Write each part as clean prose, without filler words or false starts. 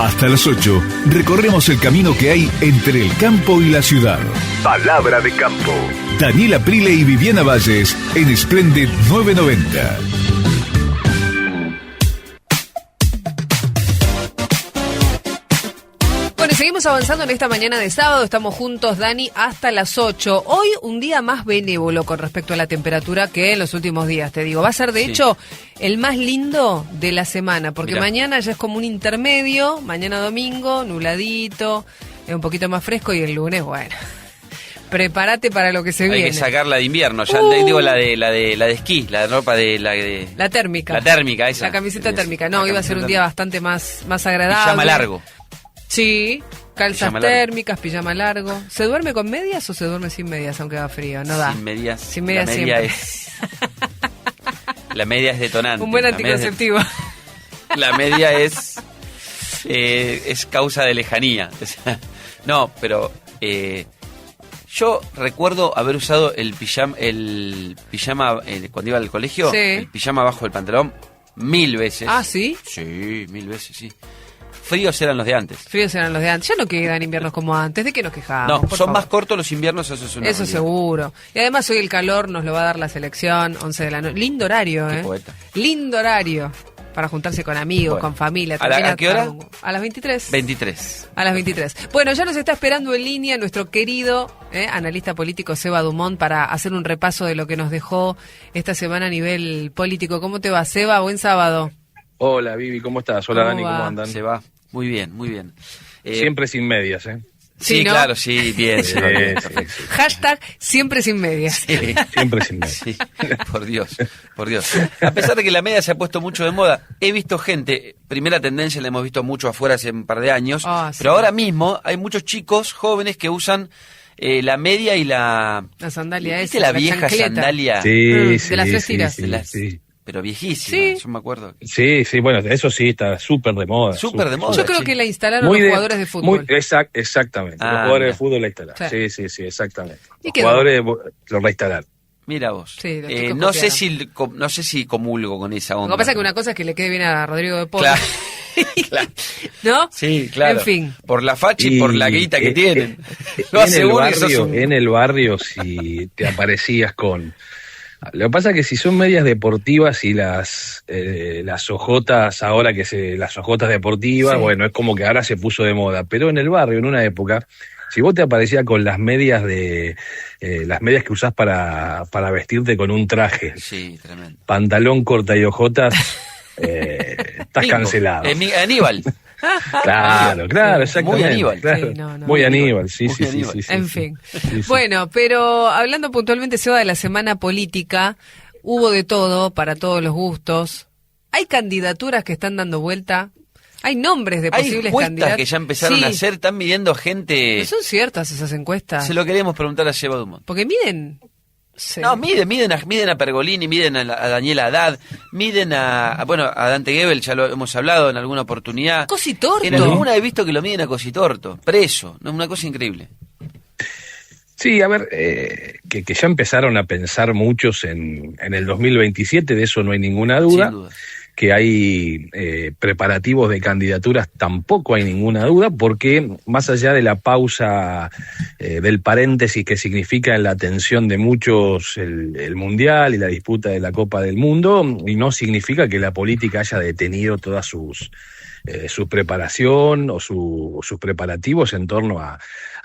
Hasta las 8 recorremos el camino que hay entre el campo y la ciudad. Palabra de campo. Daniela Prile y Viviana Valles en Splendid 990. Bueno, seguimos avanzando en esta mañana de sábado. Estamos juntos, Dani, hasta las 8. Hoy un día más benévolo con respecto a la temperatura que en los últimos días, te digo. Va a ser, de hecho, el más lindo de la semana, porque mañana ya es como un intermedio. Mañana domingo, nubladito, un poquito más fresco, y el lunes, bueno, prepárate para lo que se viene. Hay que sacarla de invierno, ya digo la de esquí, la ropa la térmica. La térmica, esa. La camiseta térmica. No, iba a ser un día bastante más agradable. Pijama largo. Sí, calzas térmicas, pijama largo. ¿Se duerme con medias o se duerme sin medias aunque haga frío? No da. Sin medias. Sin medias la media siempre. La media es detonante. Un buen anticonceptivo. La media es causa de lejanía. No, pero yo recuerdo haber usado el pijama cuando iba al colegio, el pijama abajo del pantalón 1000 veces. ¿Ah, sí? Sí, 1000 veces, sí. Fríos eran los de antes. Ya no quedan inviernos como antes. ¿De qué nos quejamos? No, son favor. Más cortos los inviernos, eso es una Eso realidad. Seguro. Y además hoy el calor nos lo va a dar la selección, 11 de la noche. Lindo horario, Qué poeta. Lindo horario. Para juntarse con amigos, con familia. ¿A qué hora? A las 23. 23. A las 23. Bueno, ya nos está esperando en línea nuestro querido analista político Seba Dumont para hacer un repaso de lo que nos dejó esta semana a nivel político. ¿Cómo te va, Seba? Buen sábado. Hola, Vivi, ¿cómo estás? Hola, Dani, ¿cómo andan? Se va. Muy bien, muy bien. Siempre sin medias, ¿eh? Sí, ¿no? Claro, sí, bien. Sí. Hashtag siempre sin medias. Sí. Siempre sin medias. Sí. Por Dios. A pesar de que la media se ha puesto mucho de moda, he visto gente, primera tendencia la hemos visto mucho afuera hace un par de años, pero ahora mismo hay muchos chicos jóvenes que usan la media y la sandalia esa. ¿Viste la vieja sandalia? Sí, de las tres tiras. Sí. Pero viejísima, yo me acuerdo. Sí, bueno, eso sí, está súper de moda. Súper de moda. Yo creo que la instalaron los jugadores de fútbol. Exactamente, los jugadores de fútbol la instalaron. Sí, exactamente. Los jugadores lo reinstalaron. Mira vos. Sí, no sé si comulgo con esa onda. Lo que pasa es que una cosa es que le quede bien a Rodrigo de Paul. Claro. ¿No? Sí, claro. En fin. Por la facha y por la guita que tienen. En el barrio, si te aparecías con... Lo que pasa es que si son medias deportivas y las ojotas ahora las ojotas deportivas, bueno, es como que ahora se puso de moda, pero en el barrio, en una época, si vos te aparecías con las medias que usás para vestirte con un traje, tremendo, pantalón corta y ojotas, estás cancelado. Aníbal. Claro, exactamente. Muy Aníbal. Claro. Sí, no, muy Aníbal, sí. En fin. Bueno, pero hablando puntualmente, Seba, de la semana política, hubo de todo, para todos los gustos. Hay candidaturas que están dando vuelta. Hay nombres de posibles candidatos. Hay encuestas que ya empezaron a hacer, están midiendo gente. ¿No son ciertas esas encuestas? Se lo queríamos preguntar a Seba Dumont. Porque miden... Sí. No, miden a Pergolini, miden a Daniela Haddad, miden a Dante Gebel, ya lo hemos hablado en alguna oportunidad. Cositorto. En alguna he visto que lo miden a Cositorto, preso, ¿no? Una cosa increíble. Sí, a ver, que ya empezaron a pensar muchos en el 2027, de eso no hay ninguna duda. Sin duda. Que hay preparativos de candidaturas, tampoco hay ninguna duda, porque más allá de la pausa del paréntesis que significa en la atención de muchos el Mundial y la disputa de la Copa del Mundo, y no significa que la política haya detenido todas su preparación o sus preparativos en torno a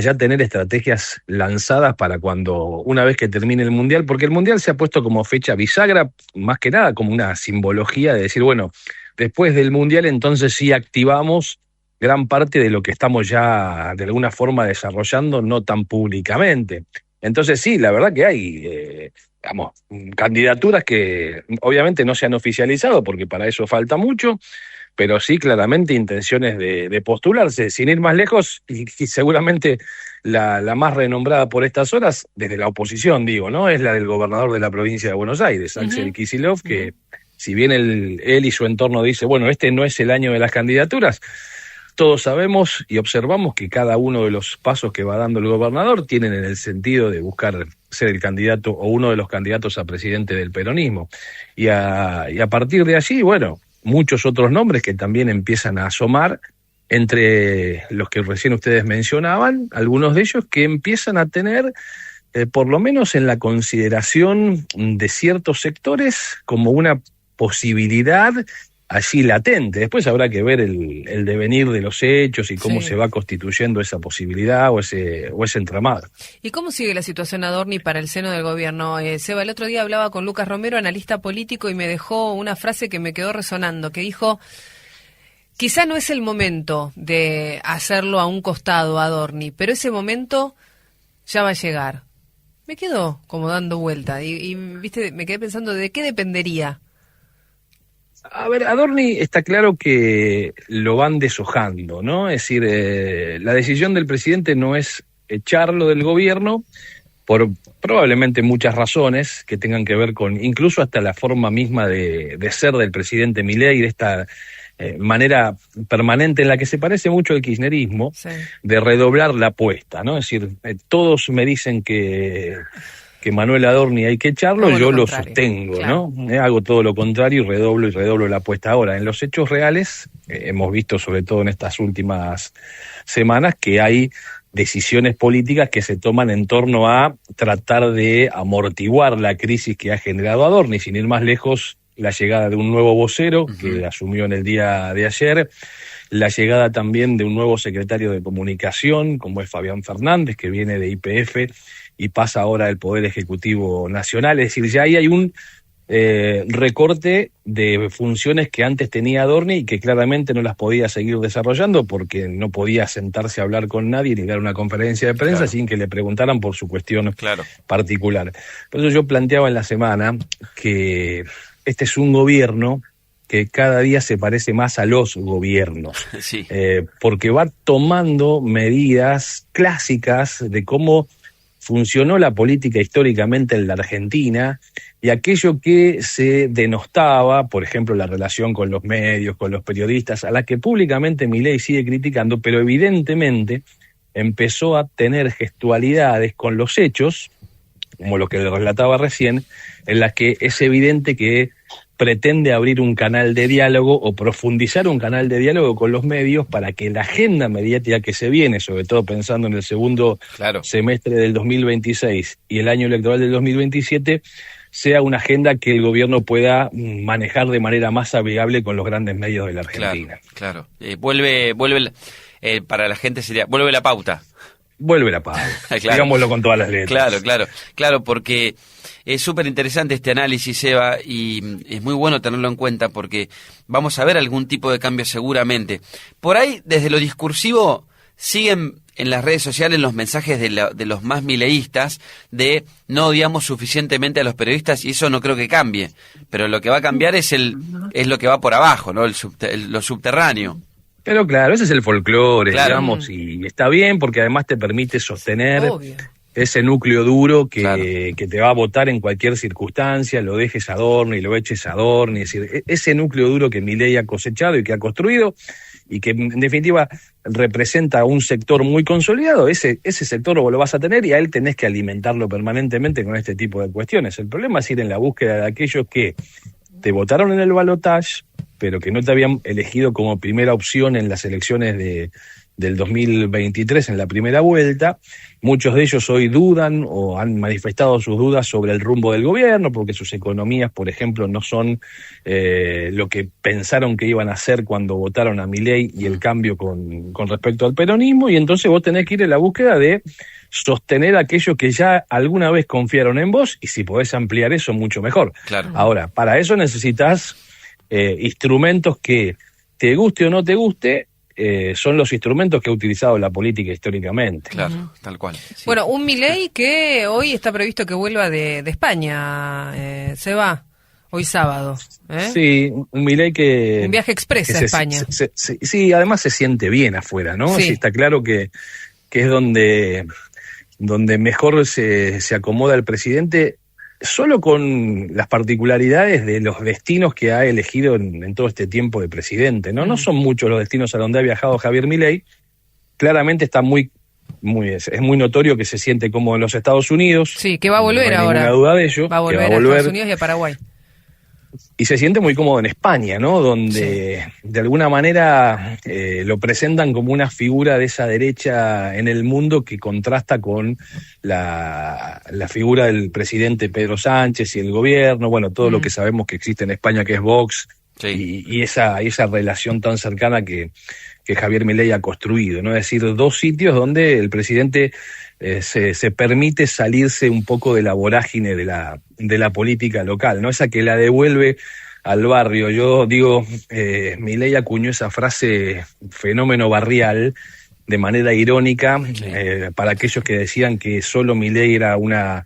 ya tener estrategias lanzadas para cuando, una vez que termine el Mundial, porque el Mundial se ha puesto como fecha bisagra, más que nada como una simbología de decir, bueno, después del Mundial entonces sí activamos gran parte de lo que estamos ya de alguna forma desarrollando, no tan públicamente. Entonces sí, la verdad que hay candidaturas que obviamente no se han oficializado, porque para eso falta mucho, pero sí claramente intenciones de postularse, sin ir más lejos, y seguramente la más renombrada por estas horas, desde la oposición digo, ¿no? Es la del gobernador de la provincia de Buenos Aires, Axel Kicillof, que si bien él y su entorno dice, bueno, este no es el año de las candidaturas, todos sabemos y observamos que cada uno de los pasos que va dando el gobernador tienen en el sentido de buscar ser el candidato o uno de los candidatos a presidente del peronismo. Y a partir de allí, bueno, muchos otros nombres que también empiezan a asomar entre los que recién ustedes mencionaban, algunos de ellos que empiezan a tener, por lo menos en la consideración de ciertos sectores, como una posibilidad allí latente. Después habrá que ver el devenir de los hechos y cómo se va constituyendo esa posibilidad o ese entramado. ¿Y cómo sigue la situación Adorni para el seno del gobierno? Seba, el otro día hablaba con Lucas Romero, analista político, y me dejó una frase que me quedó resonando, que dijo: quizá no es el momento de hacerlo a un costado, Adorni, pero ese momento ya va a llegar. Me quedó como dando vuelta y viste, me quedé pensando, ¿de qué dependería? A ver, Adorni está claro que lo van deshojando, ¿no? Es decir, la decisión del presidente no es echarlo del gobierno por probablemente muchas razones que tengan que ver con incluso hasta la forma misma de ser del presidente Milei, de esta manera permanente en la que se parece mucho al kirchnerismo, de redoblar la apuesta, ¿no? Es decir, todos me dicen que Manuel Adorni hay que echarlo, yo lo sostengo, claro, ¿no? Hago todo lo contrario y redoblo la apuesta. Ahora, en los hechos reales, hemos visto sobre todo en estas últimas semanas que hay decisiones políticas que se toman en torno a tratar de amortiguar la crisis que ha generado Adorni, sin ir más lejos, la llegada de un nuevo vocero que asumió en el día de ayer, la llegada también de un nuevo secretario de comunicación, como es Fabián Fernández, que viene de YPF y pasa ahora al Poder Ejecutivo Nacional. Es decir, ya ahí hay un recorte de funciones que antes tenía Adorni y que claramente no las podía seguir desarrollando porque no podía sentarse a hablar con nadie ni dar una conferencia de prensa sin que le preguntaran por su cuestión particular. Por eso yo planteaba en la semana que este es un gobierno que cada día se parece más a los gobiernos, porque va tomando medidas clásicas de cómo funcionó la política históricamente en la Argentina, y aquello que se denostaba, por ejemplo, la relación con los medios, con los periodistas, a la que públicamente Milei sigue criticando, pero evidentemente empezó a tener gestualidades con los hechos, como lo que le relataba recién, en las que es evidente que pretende abrir un canal de diálogo o profundizar un canal de diálogo con los medios para que la agenda mediática que se viene, sobre todo pensando en el segundo semestre del 2026 y el año electoral del 2027, sea una agenda que el gobierno pueda manejar de manera más amigable con los grandes medios de la Argentina. Claro. Vuelve para la gente sería, vuelve la pauta. Vuelve la pauta, digámoslo con todas las letras. Claro, porque es súper interesante este análisis, Eva, y es muy bueno tenerlo en cuenta porque vamos a ver algún tipo de cambio seguramente. Por ahí, desde lo discursivo, siguen en las redes sociales los mensajes de los más mileístas de no odiamos suficientemente a los periodistas, y eso no creo que cambie, pero lo que va a cambiar es lo que va por abajo, ¿no? Lo subterráneo. Pero claro, ese es el folclore, digamos, y está bien porque además te permite sostener ese núcleo duro que te va a votar en cualquier circunstancia, lo dejes a Adorni, lo eches a Adorni, es decir, ese núcleo duro que Milei ha cosechado y que ha construido y que en definitiva representa un sector muy consolidado, ese sector lo vas a tener y a él tenés que alimentarlo permanentemente con este tipo de cuestiones. El problema es ir en la búsqueda de aquellos que te votaron en el balotaje, pero que no te habían elegido como primera opción en las elecciones del 2023 en la primera vuelta. Muchos de ellos hoy dudan o han manifestado sus dudas sobre el rumbo del gobierno, porque sus economías, por ejemplo, no son lo que pensaron que iban a hacer cuando votaron a Milei y el cambio con respecto al peronismo, y entonces vos tenés que ir en la búsqueda de sostener a aquellos que ya alguna vez confiaron en vos, y si podés ampliar eso, mucho mejor. Ahora, para eso necesitas instrumentos que, te guste o no te guste, son los instrumentos que ha utilizado la política históricamente. Claro, tal cual. Bueno, un Milei que hoy está previsto que vuelva de España, se va hoy sábado. Sí, un Milei que... Un viaje express a España. Sí, además se siente bien afuera, ¿no? Sí, está claro que es donde mejor se acomoda el presidente, solo con las particularidades de los destinos que ha elegido en todo este tiempo de presidente, ¿no? No son muchos los destinos a donde ha viajado Javier Milei. Claramente está es muy notorio que se siente como en los Estados Unidos. Sí, que va a volver ahora. No hay ninguna duda de ello. Va a volver a Estados Unidos y a Paraguay. se siente muy cómodo en España, ¿no? Donde de alguna manera lo presentan como una figura de esa derecha en el mundo que contrasta con la figura del presidente Pedro Sánchez y el gobierno, bueno, todo lo que sabemos que existe en España, que es Vox, y esa relación tan cercana que Javier Milei ha construido, ¿no? Es decir, dos sitios donde el presidente se permite salirse un poco de la vorágine de la política local, ¿no? Esa que la devuelve al barrio. Yo digo, Milei acuñó esa frase fenómeno barrial de manera irónica, para aquellos que decían que solo Milei era una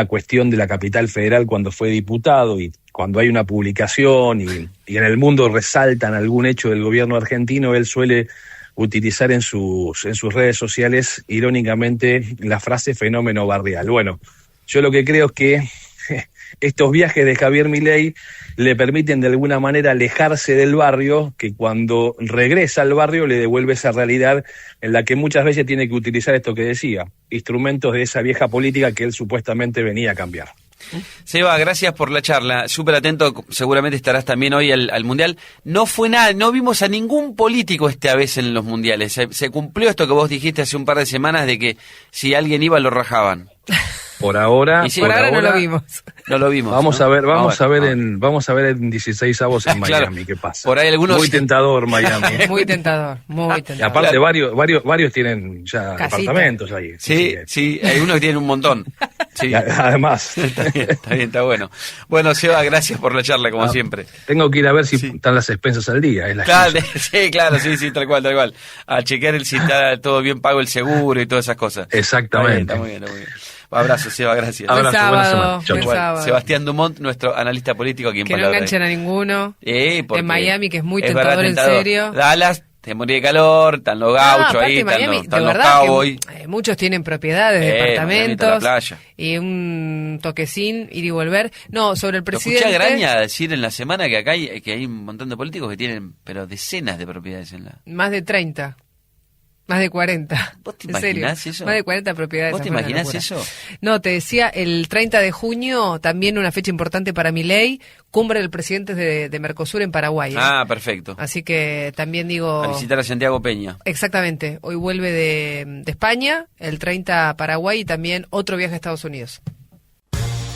cuestión de la capital federal cuando fue diputado, y cuando hay una publicación y en el mundo resaltan algún hecho del gobierno argentino, él suele utilizar en sus redes sociales irónicamente la frase fenómeno barrial. Bueno, yo lo que creo es que estos viajes de Javier Milei le permiten de alguna manera alejarse del barrio, que cuando regresa al barrio le devuelve esa realidad en la que muchas veces tiene que utilizar esto que decía, instrumentos de esa vieja política que él supuestamente venía a cambiar. Seba, gracias por la charla, súper atento, seguramente estarás también hoy al Mundial. No fue nada, no vimos a ningún político esta vez en los Mundiales, se cumplió esto que vos dijiste hace un par de semanas de que si alguien iba lo rajaban. Por ahora, por ahora no lo vimos. No lo vimos. Vamos a ver en 16avos en Miami, claro, qué pasa. Por ahí algunos... Muy tentador Miami. Muy tentador. Y aparte varios tienen ya departamentos ahí. Sí, hay unos que tienen un montón. Sí. Además. Está bien, está bueno. Bueno, Seba, gracias por la charla, como siempre. Tengo que ir a ver si están las expensas al día. Claro, sí, tal cual. A chequear si está todo bien pago el seguro y todas esas cosas. Exactamente. Está muy bien. Abrazo, Seba, gracias. Abrazo, buena semana. Sábado. Sebastián Dumont, nuestro analista político aquí en Que Palabra. No enganchen a ninguno. En Miami, que es muy tentador, en serio. Dallas, te morí de calor, están los gauchos ahí, están los cowboys. Muchos tienen propiedades, departamentos, la playa. Y un toquecín, ir y volver. No, sobre el presidente... Escuché a Graña decir en la semana que acá hay un montón de políticos que tienen, pero decenas de propiedades en la... Más de 30. Más de 40. ¿Vos te imaginás eso? Más de 40 propiedades. ¿Vos te imaginás eso? No, te decía, el 30 de junio, también una fecha importante para Milei, cumbre del presidente de Mercosur en Paraguay. Ah, perfecto. Así que también digo... A visitar a Santiago Peña. Exactamente. Hoy vuelve de España, el 30 a Paraguay y también otro viaje a Estados Unidos.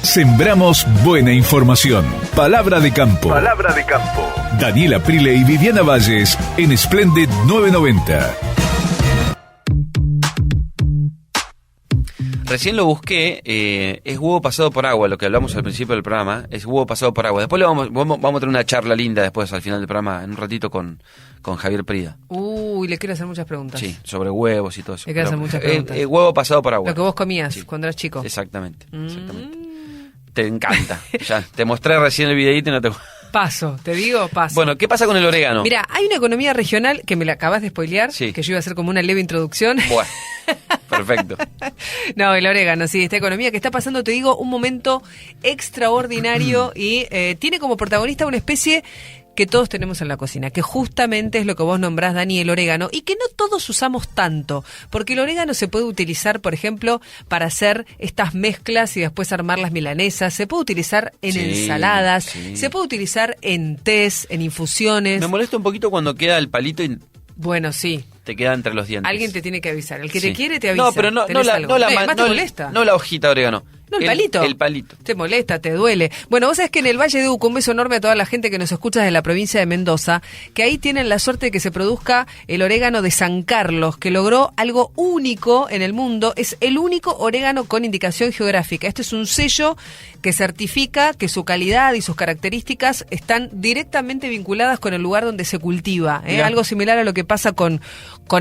Sembramos buena información. Palabra de campo. Palabra de campo. Daniela Prile y Viviana Valles en Splendid 990. Recién lo busqué, es huevo pasado por agua, lo que hablamos al principio del programa, es huevo pasado por agua. Después vamos a tener una charla linda después al final del programa, en un ratito con Javier Prida. Le quiero hacer muchas preguntas. Sí, sobre huevos y todo eso. Le quiero hacer muchas preguntas. Huevo pasado por agua. Lo que vos comías cuando eras chico. Exactamente. Te encanta. Ya, te mostré recién el videíto y no te... Paso. Bueno, ¿qué pasa con el orégano? Mira, hay una economía regional que me la acabas de spoilear, sí, que yo iba a hacer como una leve introducción. Bueno, perfecto. No, el orégano, sí, esta economía que está pasando, te digo, un momento extraordinario y tiene como protagonista una especie que todos tenemos en la cocina, que justamente es lo que vos nombrás, Dani, el orégano, y que no todos usamos tanto, porque el orégano se puede utilizar, por ejemplo, para hacer estas mezclas y después armar las milanesas, se puede utilizar en ensaladas, se puede utilizar en tés, en infusiones. Me molesta un poquito cuando queda el palito y... Bueno, sí. Te queda entre los dientes. Alguien te tiene que avisar. El que te quiere te avisa. No, pero no te molesta. No la hojita de orégano. No, el palito. El palito. Te molesta, te duele. Bueno, vos sabés que en el Valle de Uco, un beso enorme a toda la gente que nos escucha desde la provincia de Mendoza, que ahí tienen la suerte de que se produzca el orégano de San Carlos, que logró algo único en el mundo. Es el único orégano con indicación geográfica. Este es un sello que certifica que su calidad y sus características están directamente vinculadas con el lugar donde se cultiva. Algo similar a lo que pasa con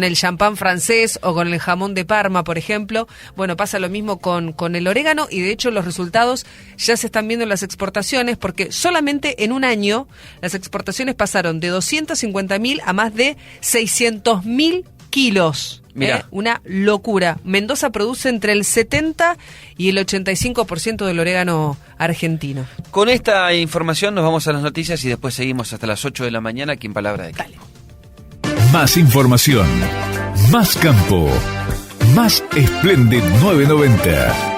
el champán francés o con el jamón de Parma, por ejemplo. Bueno, pasa lo mismo con el orégano y de hecho los resultados ya se están viendo en las exportaciones porque solamente en un año las exportaciones pasaron de 250.000 a más de 600.000 kilos. Mirá. Una locura. Mendoza produce entre el 70 y el 85% del orégano argentino. Con esta información nos vamos a las noticias y después seguimos hasta las 8 de la mañana aquí en Palabra de Campo. Más información, más campo, más Splendid 990.